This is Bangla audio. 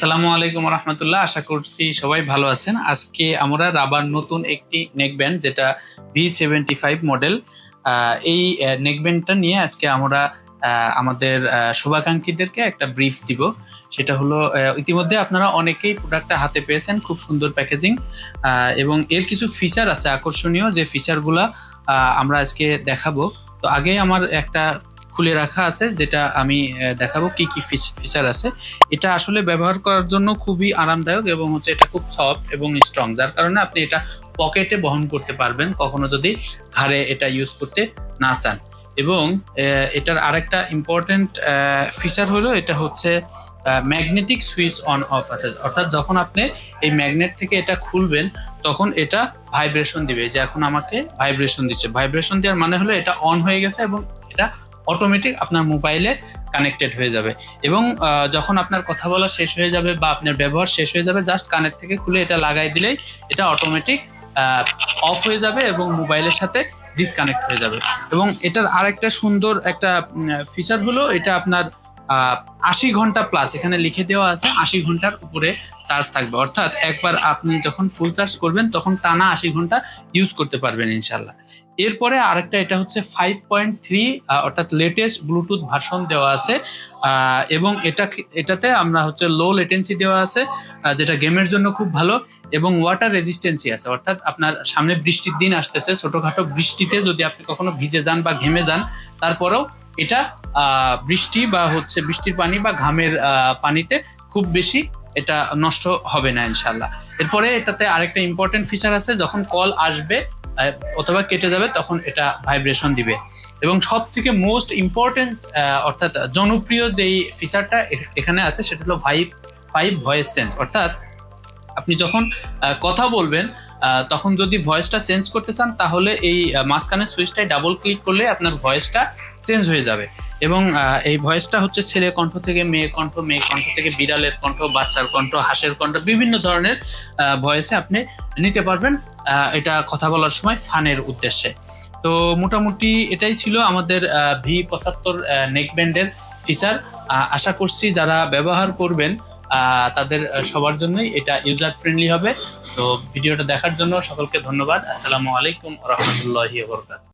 আসসালামু আলাইকুম রহমতুল্লাহ। আশা করছি সবাই ভালো আছেন। আজকে আমরা রাবার নতুন একটি নেকব্যান্ড যেটা V75 মডেল, এই নেকব্যান্ডটা নিয়ে আজকে আমরা আমাদের শুভাকাঙ্ক্ষীদেরকে একটা ব্রিফ দিব। সেটা হলো ইতিমধ্যে আপনারা অনেকেই প্রোডাক্টটা হাতে পেয়েছেন, খুব সুন্দর প্যাকেজিং এবং এর কিছু ফিচার আছে আকর্ষণীয়, যে ফিচারগুলা আমরা আজকে দেখাবো। তো আগে আমার একটা খুলে রাখা আছে, যেটা আমি দেখাবো কি কি ফিচার আছে। এটা আসলে ব্যবহার করার জন্য খুবই আরামদায়ক এবং হচ্ছে এটা খুব সফট এবং স্ট্রং, যার কারণে আপনি এটা পকেটে বহন করতে পারবেন কখনো যদি ঘাড়ে এটা ইউজ করতে না চান। এবং এটার আরেকটা ইম্পর্টেন্ট ফিচার হলো এটা হচ্ছে ম্যাগনেটিক সুইচ অন অফ আছে, অর্থাৎ যখন আপনি এই ম্যাগনেট থেকে এটা খুলবেন তখন এটা ভাইব্রেশন দিবে। যে এখন আমাকে ভাইব্রেশন দিচ্ছে, ভাইব্রেশন দেওয়ার মানে হলো এটা অন হয়ে গেছে এবং এটা অটোমেটিক আপনার মোবাইলে কানেক্টেড হয়ে যাবে। এবং যখন আপনার কথা বলা শেষ হয়ে যাবে বা আপনার ব্যবহার শেষ হয়ে যাবে, জাস্ট কানেক্ট থেকে খুলে এটা লাগাই দিলেই এটা অটোমেটিক অফ হয়ে যাবে এবং মোবাইলের সাথে ডিসকানেক্ট হয়ে যাবে। এবং এটার আরেকটা সুন্দর একটা ফিচার হলো এটা আপনার 80 ঘন্টা প্লাস, এখানে লিখে দেওয়া আছে 80 ঘন্টার উপরে চার্জ থাকবে। অর্থাৎ একবার আপনি যখন ফুল চার্জ করবেন তখন টানা 80 ঘন্টা ইউজ করতে পারবেন ইনশাল্লাহ। এরপরে আরেকটা এটা হচ্ছে 5.3 অর্থাৎ লেটেস্ট ব্লুটুথ ভার্সন দেওয়া আছে। এবং এটাতে আমরা হচ্ছে লো লেটেন্সি দেওয়া আছে, যেটা গেমের জন্য খুব ভালো। এবং ওয়াটার রেজিস্টেন্সি আছে, অর্থাৎ আপনার সামনে বৃষ্টির দিন আসতেছে, ছোটখাটো বৃষ্টিতে যদি আপনি কখনো ভিজে যান বা ঘেমে যান, তারপরেও এটা বৃষ্টি বা হচ্ছে বৃষ্টির পানি বা ঘামের পানিতে খুব বেশি এটা নষ্ট হবে না ইনশাল্লাহ। এরপরে এটাতে আরেকটা ইম্পর্টেন্ট ফিচার আছে, যখন কল আসবে অথবা কেটে যাবে তখন এটা ভাইব্রেশন দিবে। এবং সব থেকে মোস্ট ইম্পর্টেন্ট অর্থাৎ জনপ্রিয় যেই ফিচারটা এখানে আছে সেটা হলো ফাইভ ভয়েস চেঞ্জ। অর্থাৎ আপনি যখন কথা বলবেন তখন যদি ভয়েসটা চেঞ্জ করতে চান তাহলে এই মাঝখানে সুইচটায় ডাবল ক্লিক করলে আপনার ভয়েসটা চেঞ্জ হয়ে যাবে। এবং এই ভয়েসটা হচ্ছে ছেলে কণ্ঠ থেকে মেয়ের কণ্ঠ, মেয়ে কণ্ঠ থেকে বিড়ালের কণ্ঠ, বাচ্চার কণ্ঠ, হাঁসের কণ্ঠ, বিভিন্ন ধরনের ভয়েসে আপনি নিতে পারবেন এটা কথা বলার সময় ফানের উদ্দেশ্যে। তো মোটামুটি এটাই ছিল আমাদের V75 নেকব্যান্ডের ফিচার। আশা করছি যারা ব্যবহার করবেন তাদের সবার জন্যই এটা ইউজার ফ্রেন্ডলি হবে। তো ভিডিওটা দেখার জন্য সকলকে ধন্যবাদ। আসসালামু আলাইকুম রহমতুল্লাহি ওয়া বারাকাতুহু।